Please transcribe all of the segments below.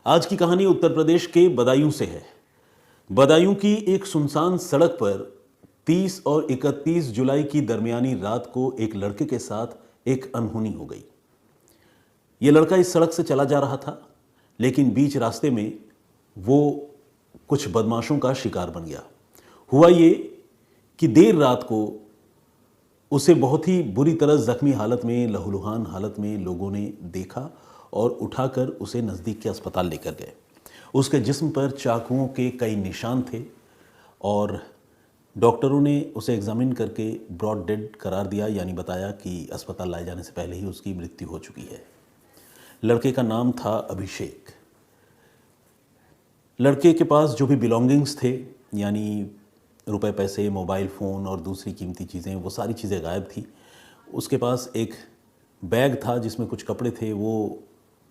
आज की कहानी उत्तर प्रदेश के बदायूं से है। बदायूं की एक सुनसान सड़क पर 30 और 31 जुलाई की दरमियानी रात को एक लड़के के साथ एक अनहोनी हो गई। यह लड़का इस सड़क से चला जा रहा था, लेकिन बीच रास्ते में वो कुछ बदमाशों का शिकार बन गया। हुआ ये कि देर रात को उसे बहुत ही बुरी तरह जख्मी हालत में, लहूलुहान हालत में लोगों ने देखा और उठाकर उसे नज़दीक के अस्पताल लेकर गए। उसके जिस्म पर चाकुओं के कई निशान थे और डॉक्टरों ने उसे एग्जामिन करके ब्रॉड डेड करार दिया, यानी बताया कि अस्पताल लाए जाने से पहले ही उसकी मृत्यु हो चुकी है। लड़के का नाम था अभिषेक। लड़के के पास जो भी बिलोंगिंग्स थे, यानी रुपए पैसे, मोबाइल फ़ोन और दूसरी कीमती चीज़ें, वो सारी चीज़ें गायब थी। उसके पास एक बैग था जिसमें कुछ कपड़े थे, वो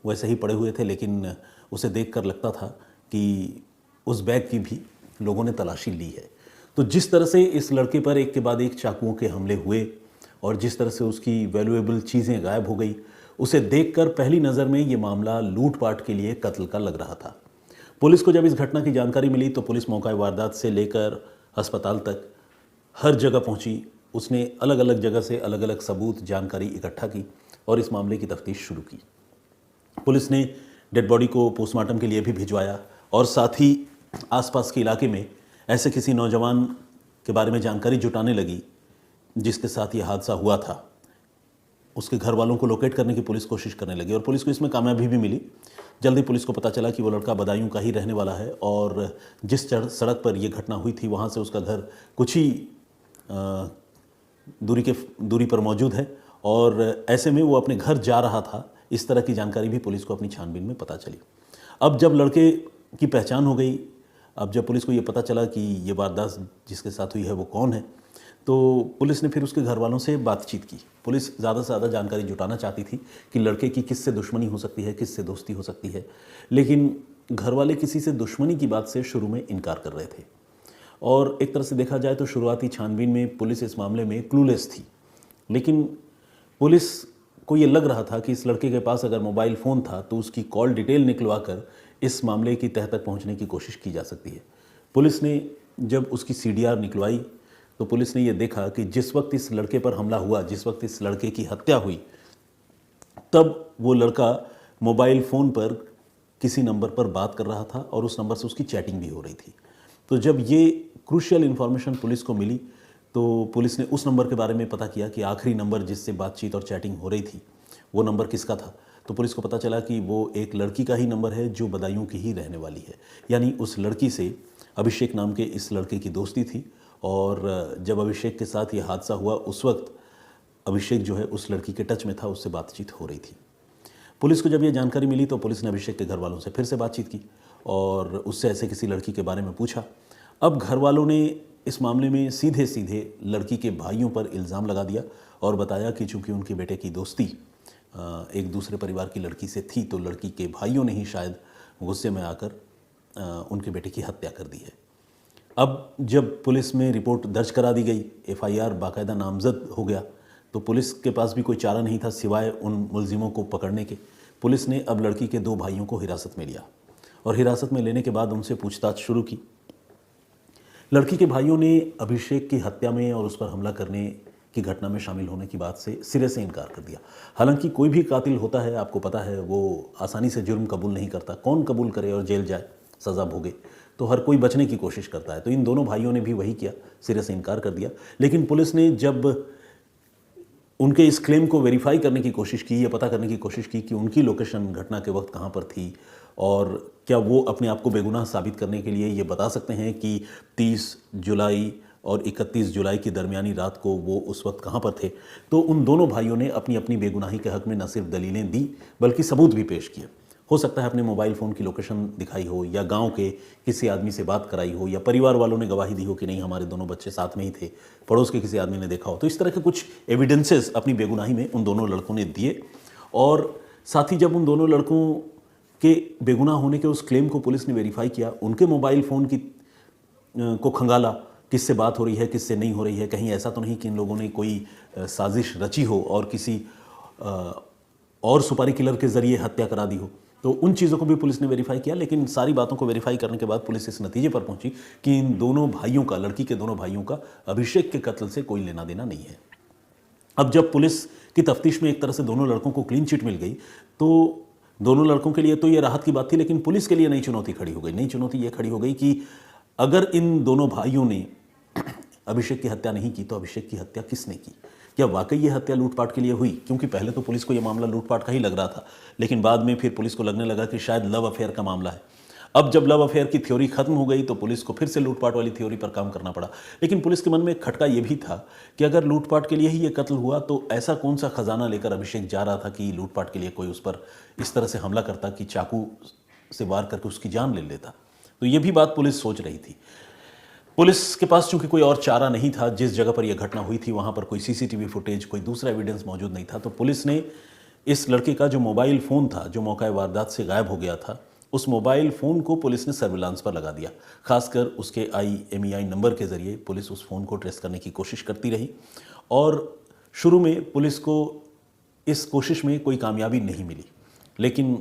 वैसे ही पड़े हुए थे, लेकिन उसे देखकर लगता था कि उस बैग की भी लोगों ने तलाशी ली है। तो जिस तरह से इस लड़के पर एक के बाद एक चाकुओं के हमले हुए और जिस तरह से उसकी वैल्यूएबल चीज़ें गायब हो गई, उसे देखकर पहली नज़र में ये मामला लूटपाट के लिए कत्ल का लग रहा था। पुलिस को जब इस घटना की जानकारी मिली तो पुलिस मौका वारदात से लेकर अस्पताल तक हर जगह पहुंची। उसने अलग अलग जगह से अलग अलग सबूत, जानकारी इकट्ठा की और इस मामले की तफ्तीश शुरू की। पुलिस ने डेड बॉडी को पोस्टमार्टम के लिए भी भिजवाया और साथ ही आसपास के इलाके में ऐसे किसी नौजवान के बारे में जानकारी जुटाने लगी जिसके साथ ये हादसा हुआ था। उसके घर वालों को लोकेट करने की पुलिस कोशिश करने लगी और पुलिस को इसमें कामयाबी भी मिली। जल्दी पुलिस को पता चला कि वो लड़का बदायूं का ही रहने वाला है और जिस सड़क पर यह घटना हुई थी वहाँ से उसका घर कुछ ही दूरी पर मौजूद है और ऐसे में वो अपने घर जा रहा था। इस तरह की जानकारी भी पुलिस को अपनी छानबीन में पता चली। अब जब लड़के की पहचान हो गई, अब जब पुलिस को ये पता चला कि ये वारदात जिसके साथ हुई है वो कौन है, तो पुलिस ने फिर उसके घर वालों से बातचीत की। पुलिस ज़्यादा से ज़्यादा जानकारी जुटाना चाहती थी कि लड़के की किससे दुश्मनी हो सकती है, किससे दोस्ती हो सकती है, लेकिन घर वाले किसी से दुश्मनी की बात से शुरू में इनकार कर रहे थे। और एक तरह से देखा जाए तो शुरुआती छानबीन में पुलिस इस मामले में क्लूलेस थी, लेकिन पुलिस को ये लग रहा था कि इस लड़के के पास अगर मोबाइल फ़ोन था तो उसकी कॉल डिटेल निकलवा कर इस मामले की तह तक पहुँचने की कोशिश की जा सकती है। पुलिस ने जब उसकी CDR निकलवाई तो पुलिस ने यह देखा कि जिस वक्त इस लड़के पर हमला हुआ, जिस वक्त इस लड़के की हत्या हुई, तब वो लड़का मोबाइल फ़ोन पर किसी नंबर पर बात कर रहा था और उस नंबर से उसकी चैटिंग भी हो रही थी। तो जब ये क्रूशियल इन्फॉर्मेशन पुलिस को मिली तो पुलिस ने उस नंबर के बारे में पता किया कि आखिरी नंबर जिससे बातचीत और चैटिंग हो रही थी वो नंबर किसका था। तो पुलिस को पता चला कि वो एक लड़की का ही नंबर है जो बदायूं की ही रहने वाली है, यानी उस लड़की से अभिषेक नाम के इस लड़के की दोस्ती थी। और जब अभिषेक के साथ ये हादसा हुआ उस वक्त अभिषेक जो है उस लड़की के टच में था, उससे बातचीत हो रही थी। पुलिस को जब ये जानकारी मिली तो पुलिस ने अभिषेक के घर वालों से फिर से बातचीत की और उससे ऐसे किसी लड़की के बारे में पूछा। अब घर वालों ने इस मामले में सीधे सीधे लड़की के भाइयों पर इल्ज़ाम लगा दिया और बताया कि चूंकि उनके बेटे की दोस्ती एक दूसरे परिवार की लड़की से थी तो लड़की के भाइयों ने ही शायद गुस्से में आकर उनके बेटे की हत्या कर दी है। अब जब पुलिस में रिपोर्ट दर्ज करा दी गई, FIR बाकायदा नामजद हो गया, तो पुलिस के पास भी कोई चारा नहीं था सिवाय उन मुलजिमों को पकड़ने के। पुलिस ने अब लड़की के 2 भाइयों को हिरासत में लिया और हिरासत में लेने के बाद उनसे पूछताछ शुरू की। लड़की के भाइयों ने अभिषेक की हत्या में और उस पर हमला करने की घटना में शामिल होने की बात से सिरे से इनकार कर दिया। हालांकि कोई भी कातिल होता है, आपको पता है, वो आसानी से जुर्म कबूल नहीं करता। कौन कबूल करे और जेल जाए, सज़ा भोगे, तो हर कोई बचने की कोशिश करता है। तो इन दोनों भाइयों ने भी वही किया, सिरे से इनकार कर दिया। लेकिन पुलिस ने जब उनके इस क्लेम को वेरीफाई करने की कोशिश की, या पता करने की कोशिश की कि उनकी लोकेशन घटना के वक्त कहाँ पर थी और क्या वो अपने आप को बेगुनाह साबित करने के लिए ये बता सकते हैं कि 30 जुलाई और 31 जुलाई की दरमियानी रात को वो उस वक्त कहाँ पर थे, तो उन दोनों भाइयों ने अपनी अपनी बेगुनाही के हक़ में न सिर्फ दलीलें दी बल्कि सबूत भी पेश किए। हो सकता है अपने मोबाइल फ़ोन की लोकेशन दिखाई हो, या गांव के किसी आदमी से बात कराई हो, या परिवार वालों ने गवाही दी हो कि नहीं हमारे दोनों बच्चे साथ में ही थे, पड़ोस के किसी आदमी ने देखा हो। तो इस तरह के कुछ एविडेंसेस अपनी बेगुनाही में उन दोनों लड़कों ने दिए और साथ ही जब उन दोनों लड़कों के बेगुनाह होने के उस क्लेम को पुलिस ने वेरीफाई किया, उनके मोबाइल फ़ोन को खंगाला, किससे बात हो रही है, किससे नहीं हो रही है, कहीं ऐसा तो नहीं कि इन लोगों ने कोई साजिश रची हो और किसी और सुपारी किलर के ज़रिए हत्या करा दी हो। तो उन चीज़ों को भी पुलिस ने वेरीफाई किया, लेकिन सारी बातों को वेरीफाई करने के बाद पुलिस इस नतीजे पर पहुंची कि इन दोनों भाइयों का, लड़की के दोनों भाइयों का अभिषेक के कत्ल से कोई लेना देना नहीं है। अब जब पुलिस की तफ्तीश में एक तरह से दोनों लड़कों को क्लीन चिट मिल गई, तो दोनों लड़कों के लिए तो ये राहत की बात थी, लेकिन पुलिस के लिए नई चुनौती खड़ी हो गई। नई चुनौती ये खड़ी हो गई कि अगर इन दोनों भाइयों ने अभिषेक की हत्या नहीं की तो अभिषेक की हत्या किसने की? क्या वाकई ये हत्या लूटपाट के लिए हुई? क्योंकि पहले तो पुलिस को ये मामला लूटपाट का ही लग रहा था, लेकिन बाद में फिर पुलिस को लगने लगा कि शायद लव अफेयर का मामला है। अब जब लव अफेयर की थ्योरी खत्म हो गई तो पुलिस को फिर से लूटपाट वाली थ्योरी पर काम करना पड़ा। लेकिन पुलिस के मन में एक खटका ये भी था कि अगर लूटपाट के लिए ही ये कत्ल हुआ तो ऐसा कौन सा खजाना लेकर अभिषेक जा रहा था कि लूटपाट के लिए कोई उस पर इस तरह से हमला करता कि चाकू से वार करके उसकी जान ले लेता। तो ये भी बात पुलिस सोच रही थी। पुलिस के पास चूंकि कोई और चारा नहीं था, जिस जगह पर यह घटना हुई थी वहां पर कोई सीसीटीवी फुटेज, कोई दूसरा एविडेंस मौजूद नहीं था, तो पुलिस ने इस लड़के का जो मोबाइल फ़ोन था, जो मौका वारदात से गायब हो गया था, उस मोबाइल फ़ोन को पुलिस ने सर्विलांस पर लगा दिया। खासकर उसके IMEI नंबर के ज़रिए पुलिस उस फ़ोन को ट्रेस करने की कोशिश करती रही और शुरू में पुलिस को इस कोशिश में कोई कामयाबी नहीं मिली। लेकिन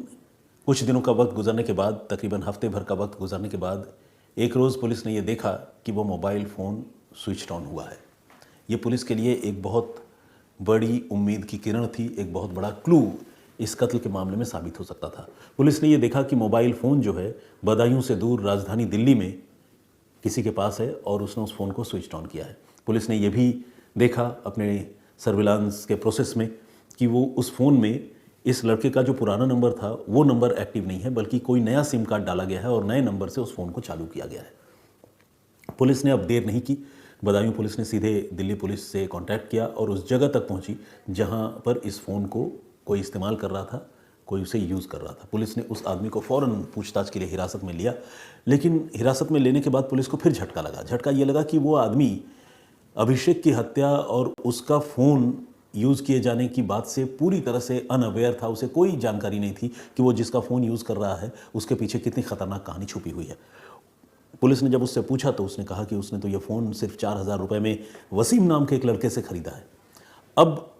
कुछ दिनों का वक्त गुजरने के बाद, तकरीबन हफ्ते भर का वक्त गुजरने के बाद, एक रोज़ पुलिस ने यह देखा कि वो मोबाइल फ़ोन स्विच ऑन हुआ है। ये पुलिस के लिए एक बहुत बड़ी उम्मीद की किरण थी, एक बहुत बड़ा क्लू इस कत्ल के मामले में साबित हो सकता था। पुलिस ने ये देखा कि मोबाइल फ़ोन जो है बदायूं से दूर राजधानी दिल्ली में किसी के पास है और उसने उस फ़ोन को स्विच ऑन किया है। पुलिस ने यह भी देखा अपने सर्विलांस के प्रोसेस में कि वो उस फ़ोन में इस लड़के का जो पुराना नंबर था वो नंबर एक्टिव नहीं है, बल्कि कोई नया सिम कार्ड डाला गया है और नए नंबर से उस फ़ोन को चालू किया गया है। पुलिस ने अब देर नहीं की, बदायूं पुलिस ने सीधे दिल्ली पुलिस से कांटेक्ट किया और उस जगह तक पहुंची जहां पर इस फ़ोन को कोई इस्तेमाल कर रहा था, कोई उसे यूज़ कर रहा था। पुलिस ने उस आदमी को फ़ौरन पूछताछ के लिए हिरासत में लिया, लेकिन हिरासत में लेने के बाद पुलिस को फिर झटका लगा। झटका ये लगा कि वो आदमी अभिषेक की हत्या और उसका फ़ोन यूज़ किए जाने की बात से पूरी तरह से अनअवेयर था। उसे कोई जानकारी नहीं थी कि वो जिसका फ़ोन यूज़ कर रहा है उसके पीछे कितनी ख़तरनाक कहानी छुपी हुई है। पुलिस ने जब उससे पूछा तो उसने कहा कि उसने तो ये फ़ोन सिर्फ 4,000 रुपये में वसीम नाम के एक लड़के से ख़रीदा है। अब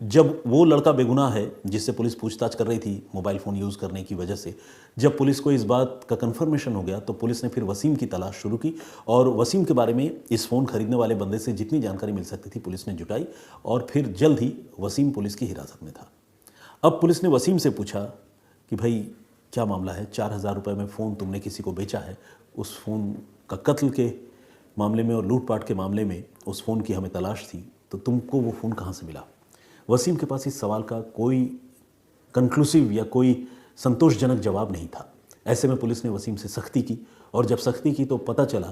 जब वो लड़का बेगुनाह है जिससे पुलिस पूछताछ कर रही थी मोबाइल फ़ोन यूज़ करने की वजह से, जब पुलिस को इस बात का कन्फर्मेशन हो गया तो पुलिस ने फिर वसीम की तलाश शुरू की और वसीम के बारे में इस फ़ोन खरीदने वाले बंदे से जितनी जानकारी मिल सकती थी पुलिस ने जुटाई और फिर जल्द ही वसीम पुलिस की हिरासत में था। अब पुलिस ने वसीम से पूछा कि भाई क्या मामला है, 4,000 रुपये में फ़ोन तुमने किसी को बेचा है, उस फ़ोन का कत्ल के मामले में और लूटपाट के मामले में उस फ़ोन की हमें तलाश थी, तो तुमको वो फ़ोन कहाँ से मिला? वसीम के पास इस सवाल का कोई कंक्लूसिव या कोई संतोषजनक जवाब नहीं था। ऐसे में पुलिस ने वसीम से सख्ती की और जब सख्ती की तो पता चला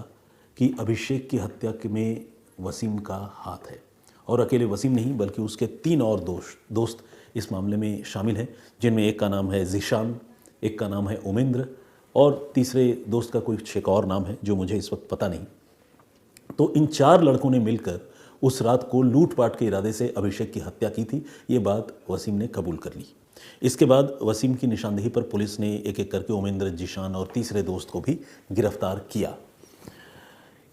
कि अभिषेक की हत्या में वसीम का हाथ है और अकेले वसीम नहीं बल्कि उसके 3 और दोस्त इस मामले में शामिल हैं, जिनमें एक का नाम है ज़ीशान, एक का नाम है उमेंद्र और तीसरे दोस्त का कोई एक और नाम है जो मुझे इस वक्त पता नहीं। तो इन 4 लड़कों ने मिलकर उस रात को लूटपाट के इरादे से अभिषेक की हत्या की थी। ये बात वसीम ने कबूल कर ली। इसके बाद वसीम की निशानदेही पर पुलिस ने एक एक करके उमेंद्र, ज़ीशान और तीसरे दोस्त को भी गिरफ्तार किया।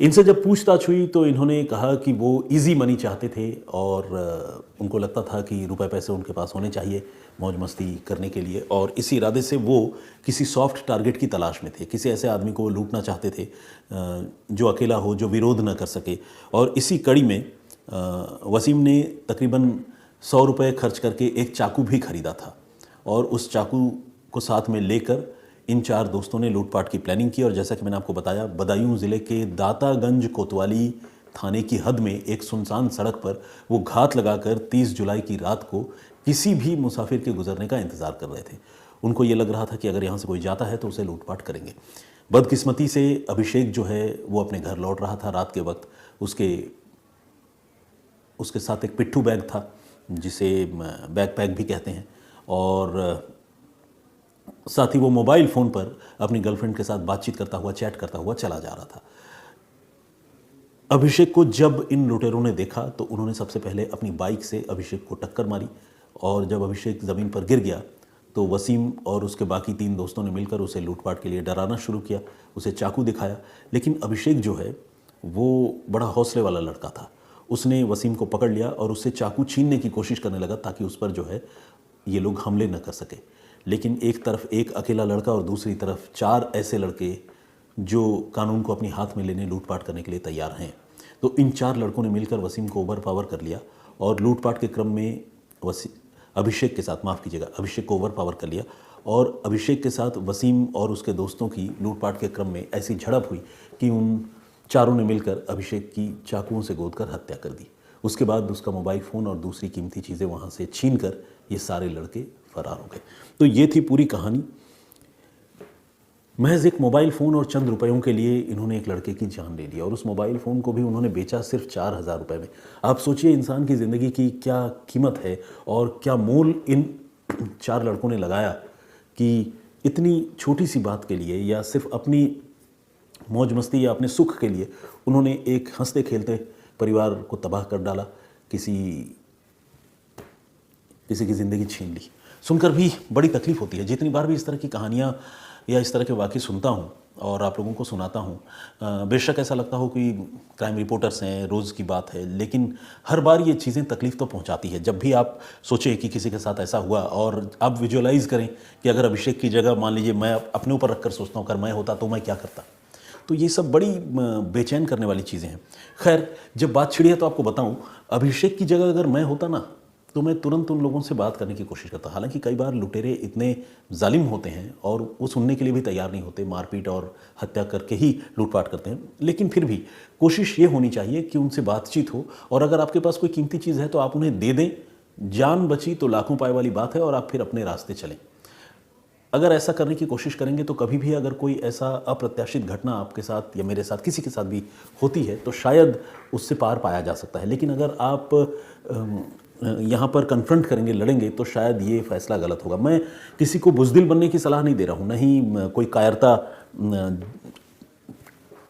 इनसे जब पूछताछ हुई तो इन्होंने कहा कि वो इजी मनी चाहते थे और उनको लगता था कि रुपए पैसे उनके पास होने चाहिए मौज मस्ती करने के लिए और इसी इरादे से वो किसी सॉफ्ट टारगेट की तलाश में थे। किसी ऐसे आदमी को लूटना चाहते थे जो अकेला हो, जो विरोध न कर सके। और इसी कड़ी में वसीम ने तकरीबन 100 रुपये खर्च करके एक चाकू भी खरीदा था और उस चाकू को साथ में लेकर इन 4 दोस्तों ने लूटपाट की प्लानिंग की और जैसा कि मैंने आपको बताया, बदायूं ज़िले के दातागंज कोतवाली थाने की हद में एक सुनसान सड़क पर वो घात लगाकर 30 जुलाई की रात को किसी भी मुसाफिर के गुजरने का इंतज़ार कर रहे थे। उनको ये लग रहा था कि अगर यहाँ से कोई जाता है तो उसे लूटपाट करेंगे। बदकिस्मती से अभिषेक जो है वो अपने घर लौट रहा था रात के वक्त। उसके साथ एक पिट्ठू बैग था जिसे बैकपैक भी कहते हैं और साथ ही वो मोबाइल फ़ोन पर अपनी गर्लफ्रेंड के साथ बातचीत करता हुआ, चैट करता हुआ चला जा रहा था। अभिषेक को जब इन लुटेरों ने देखा तो उन्होंने सबसे पहले अपनी बाइक से अभिषेक को टक्कर मारी और जब अभिषेक ज़मीन पर गिर गया तो वसीम और उसके बाकी 3 दोस्तों ने मिलकर उसे लूटपाट के लिए डराना शुरू किया, उसे चाकू दिखाया। लेकिन अभिषेक जो है वो बड़ा हौसले वाला लड़का था। उसने वसीम को पकड़ लिया और उससे चाकू छीनने की कोशिश करने लगा ताकि उस पर जो है ये लोग हमले न कर सके। लेकिन एक तरफ एक अकेला लड़का और दूसरी तरफ 4 ऐसे लड़के जो कानून को अपने हाथ में लेने लूटपाट करने के लिए तैयार हैं। तो इन 4 लड़कों ने मिलकर वसीम को ओवर पावर कर लिया और लूटपाट के क्रम में अभिषेक के साथ, माफ़ कीजिएगा, अभिषेक को ओवर पावर कर लिया और अभिषेक के साथ वसीम और उसके दोस्तों की लूटपाट के क्रम में ऐसी झड़प हुई कि उन चारों ने मिलकर अभिषेक की चाकुओं से गोदकर हत्या कर दी। उसके बाद उसका मोबाइल फ़ोन और दूसरी कीमती चीज़ें वहाँ से छीनकर ये सारे लड़के फरार हो गए। तो ये थी पूरी कहानी। महज एक मोबाइल फ़ोन और चंद रुपयों के लिए इन्होंने एक लड़के की जान ले ली और उस मोबाइल फ़ोन को भी उन्होंने बेचा सिर्फ 4,000 रुपये में। आप सोचिए इंसान की ज़िंदगी की क्या कीमत है और क्या मोल इन 4 लड़कों ने लगाया कि इतनी छोटी सी बात के लिए या सिर्फ अपनी मौज मस्ती या अपने सुख के लिए उन्होंने एक हंसते खेलते परिवार को तबाह कर डाला, किसी की ज़िंदगी छीन ली। सुनकर भी बड़ी तकलीफ़ होती है। जितनी बार भी इस तरह की कहानियाँ या इस तरह के वाक़ये सुनता हूँ और आप लोगों को सुनाता हूँ, बेशक ऐसा लगता हो कि क्राइम रिपोर्टर्स हैं, रोज़ की बात है, लेकिन हर बार ये चीज़ें तकलीफ़ तो पहुँचाती है। जब भी आप सोचें कि किसी के साथ ऐसा हुआ और आप विजुअलाइज़ करें कि अगर अभिषेक की जगह मान लीजिए मैं अपने ऊपर रख कर सोचता हूँ, अगर मैं होता तो मैं क्या करता। तो ये सब बड़ी बेचैन करने वाली चीज़ें हैं। खैर, जब बात छिड़ी है तो आपको बताऊं, अभिषेक की जगह अगर मैं होता ना तो मैं तुरंत उन लोगों से बात करने की कोशिश करता। हालांकि कई बार लुटेरे इतने जालिम होते हैं और वो सुनने के लिए भी तैयार नहीं होते, मारपीट और हत्या करके ही लूटपाट करते हैं, लेकिन फिर भी कोशिश ये होनी चाहिए कि उनसे बातचीत हो और अगर आपके पास कोई कीमती चीज़ है तो आप उन्हें दे दें। जान बची तो लाखों पाए वाली बात है और आप फिर अपने रास्ते चलें। अगर ऐसा करने की कोशिश करेंगे तो कभी भी अगर कोई ऐसा अप्रत्याशित घटना आपके साथ या मेरे साथ किसी के साथ भी होती है तो शायद उससे पार पाया जा सकता है। लेकिन अगर आप यहाँ पर कन्फ्रंट करेंगे, लड़ेंगे, तो शायद ये फैसला गलत होगा। मैं किसी को बुज़दिल बनने की सलाह नहीं दे रहा हूँ, नहीं कोई कायरता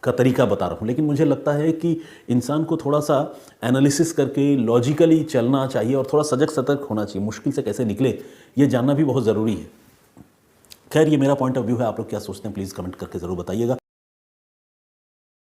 का तरीका बता रहा हूँ, लेकिन मुझे लगता है कि इंसान को थोड़ा सा एनालिसिस करके लॉजिकली चलना चाहिए और थोड़ा सजग सतर्क होना चाहिए। मुश्किल से कैसे निकले ये जानना भी बहुत ज़रूरी है। खैर, ये मेरा पॉइंट ऑफ व्यू है। आप लोग क्या सोचते हैं प्लीज़ कमेंट करके ज़रूर बताइएगा।